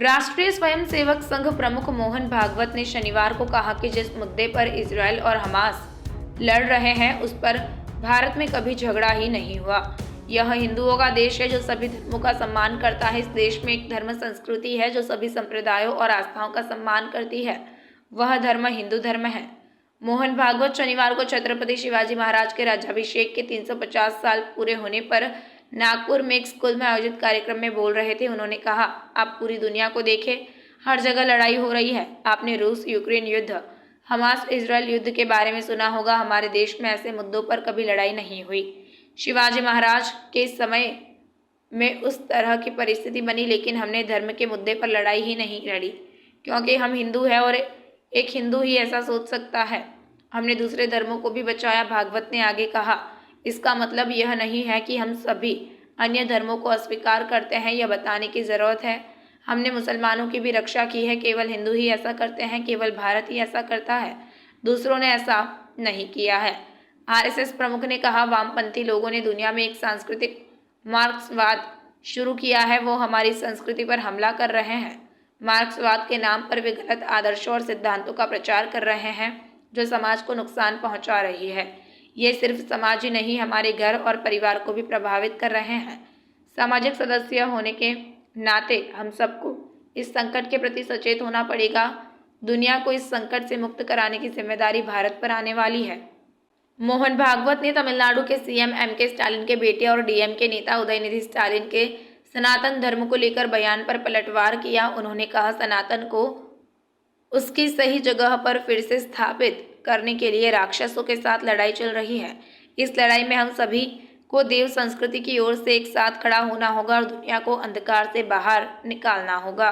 राष्ट्रीय स्वयंसेवक संघ प्रमुख मोहन भागवत ने शनिवार को कहा कि जिस मुद्दे पर इजरायल और हमास लड़ रहे हैं उस पर भारत में कभी झगड़ा ही नहीं हुआ। यह हिंदुओं का देश है जो सभी धर्मों का सम्मान करता है। इस देश में एक धर्म संस्कृति है जो सभी संप्रदायों और आस्थाओं का सम्मान करती है। वह धर्म हिंदू धर्म है। मोहन भागवत शनिवार को छत्रपति शिवाजी महाराज के राज्याभिषेक के 350 साल पूरे होने पर नागपुर में एक स्कूल में आयोजित कार्यक्रम में बोल रहे थे। उन्होंने कहा, आप पूरी दुनिया को देखें, हर जगह लड़ाई हो रही है। आपने रूस यूक्रेन युद्ध, हमास इजरायल युद्ध के बारे में सुना होगा। हमारे देश में ऐसे मुद्दों पर कभी लड़ाई नहीं हुई। शिवाजी महाराज के समय में उस तरह की परिस्थिति बनी, लेकिन हमने धर्म के मुद्दे पर लड़ाई ही नहीं लड़ी, क्योंकि हम हिंदू हैं और एक हिंदू ही ऐसा सोच सकता है। हमने दूसरे धर्मों को भी बचाया। भागवत ने आगे कहा, इसका मतलब यह नहीं है कि हम सभी अन्य धर्मों को अस्वीकार करते हैं। यह बताने की ज़रूरत है, हमने मुसलमानों की भी रक्षा की है। केवल हिंदू ही ऐसा करते हैं, केवल भारत ही ऐसा करता है, दूसरों ने ऐसा नहीं किया है। आरएसएस प्रमुख ने कहा, वामपंथी लोगों ने दुनिया में एक सांस्कृतिक मार्क्सवाद शुरू किया है। वो हमारी संस्कृति पर हमला कर रहे हैं। मार्क्सवाद के नाम पर वे गलत आदर्शों और सिद्धांतों का प्रचार कर रहे हैं जो समाज को नुकसान पहुंचा रही है। ये सिर्फ समाज ही नहीं, हमारे घर और परिवार को भी प्रभावित कर रहे हैं। सामाजिक सदस्य होने के नाते हम सबको इस संकट के प्रति सचेत होना पड़ेगा। दुनिया को इस संकट से मुक्त कराने की जिम्मेदारी भारत पर आने वाली है। मोहन भागवत ने तमिलनाडु के सीएम एमके स्टालिन के बेटे और डीएमके नेता उदयनिधि स्टालिन के सनातन धर्म को लेकर बयान पर पलटवार किया। उन्होंने कहा, सनातन को उसकी सही जगह पर फिर से स्थापित करने के लिए राक्षसों के साथ लड़ाई चल रही है। इस लड़ाई में हम सभी को देव संस्कृति की ओर से एक साथ खड़ा होना होगा और दुनिया को अंधकार से बाहर निकालना होगा।